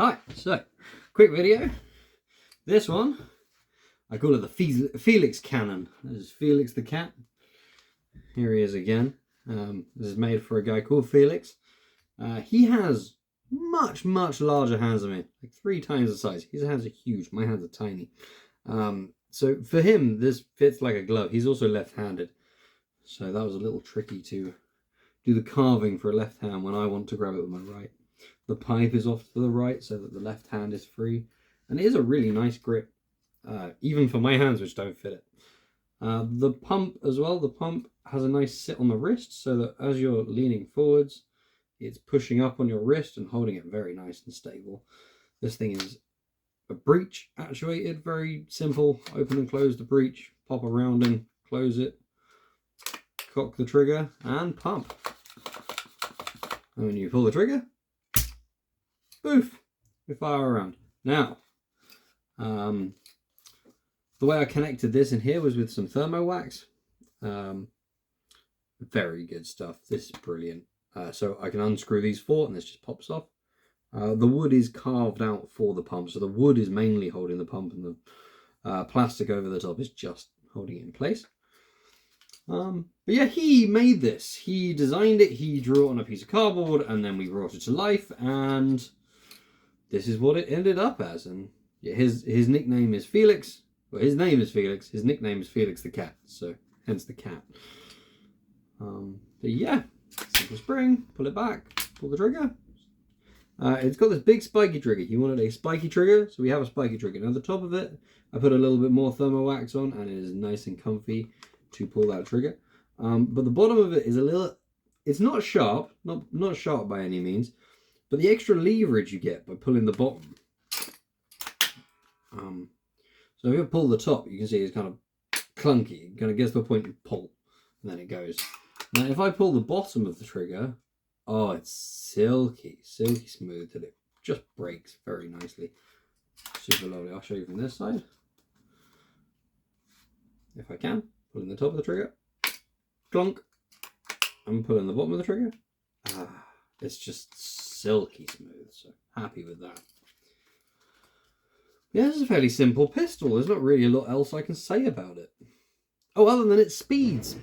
Hi, so quick video. This one, I call it the Felix cannon. This is Felix the cat. Here he is again. This is made for a guy called Felix. He has much larger hands than me, like 3 times the size. His hands are huge, my hands are tiny. So for him, this fits like a glove. He's also left-handed, so that was a little tricky to do the carving for a left hand when I want to grab it with my right. The pipe is off to the right so that the left hand is free, and it is a really nice grip, even for my hands which don't fit it. The pump as well, the pump has a nice sit on the wrist so that as you're leaning forwards, it's pushing up on your wrist and holding it very nice and stable. This thing is a breech actuated, very simple. Open and close the breech, pop around and close it, cock the trigger and pump. And when you pull the trigger, poof, we fire around. Now, the way I connected this in here was with some thermo wax. Very good stuff. This is brilliant. So I can unscrew these 4 and this just pops off. The wood is carved out for the pump, so the wood is mainly holding the pump and the plastic over the top is just holding it in place. But yeah, he made this. He designed it, he drew it on a piece of cardboard, and then we brought it to life, and this is what it ended up as. And yeah, his nickname is Felix. Well, his name is Felix. His nickname is Felix the cat, so hence the cat. But yeah, simple spring, pull it back, pull the trigger. It's got this big spiky trigger. He wanted a spiky trigger, so we have a spiky trigger. Now the top of it, I put a little bit more thermo wax on, and it is nice and comfy to pull that trigger. But the bottom of it is a little, it's not sharp, not sharp by any means, but the extra leverage you get by pulling the bottom. So if you pull the top, you can see it's kind of clunky. It kind of gets to a point you pull, and then it goes. Now if I pull the bottom of the trigger, oh, it's silky smooth, and it just breaks very nicely. Super lovely. I'll show you from this side. If I can, pulling the top of the trigger, clunk, and pulling the bottom of the trigger. It's just silky smooth, so happy with that. Yeah, this is a fairly simple pistol. There's not really a lot else I can say about it. Oh, other than its speeds.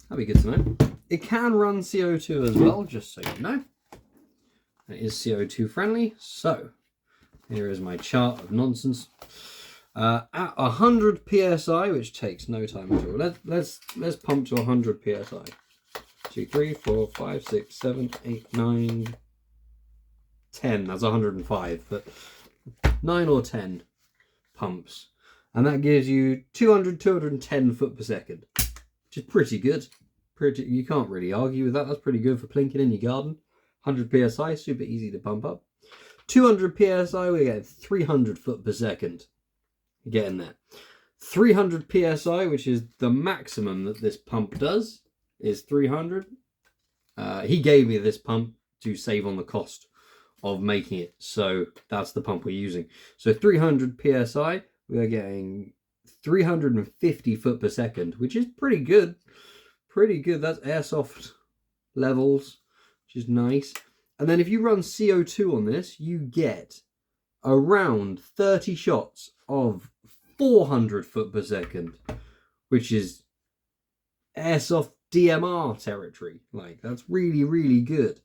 That'd be good to know. It can run CO2 as well, just so you know. It is CO2 friendly. So, here is my chart of nonsense. At 100 psi, which takes no time at all. Let's pump to 100 psi. 2, 3, 4, 5, 6, 7, 8, 9, 10. That's 105, but 9 or 10 pumps, and that gives you 210 foot per second, which is pretty good. You can't really argue with that. That's pretty good for plinking in your garden. 100 psi, super easy to pump up. 200 psi, we get 300 foot per second. You're getting there. 300 psi, which is the maximum that this pump does, is 300. He gave me this pump to save on the cost of making it, so that's the pump we're using. So 300 psi, we are getting 350 foot per second, which is pretty good. That's airsoft levels, which is nice. And then if you run CO2 on this, you get around 30 shots of 400 foot per second, which is airsoft DMR territory. Like, that's really good.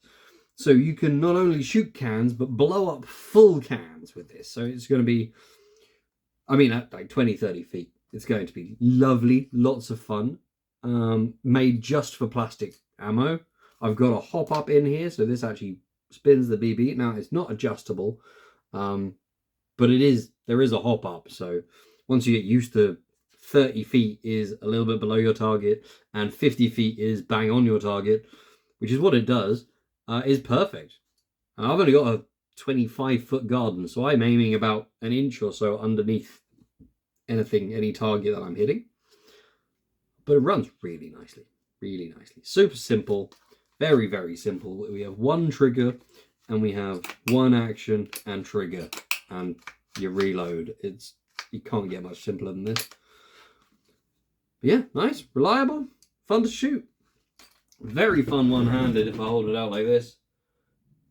So you can not only shoot cans, but blow up full cans with this. So it's going to be, I mean, at like 20, 30 feet. It's going to be lovely, lots of fun. Made just for plastic ammo. I've got a hop up in here, so this actually spins the BB. Now, it's not adjustable, but there is a hop up. So once you get used to 30 feet is a little bit below your target, and 50 feet is bang on your target, which is what it does. Is perfect. I've only got a 25 foot garden, so I'm aiming about an inch or so underneath any target that I'm hitting. But it runs really nicely. Super simple, very simple. We have one trigger, and we have one action and trigger, and you reload. You can't get much simpler than this. But yeah, nice, reliable, fun to shoot. Very fun one-handed if I hold it out like this.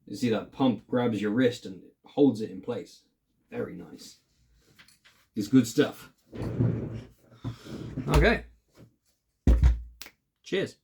You see that pump grabs your wrist and holds it in place. Very nice. It's good stuff. Okay. Cheers.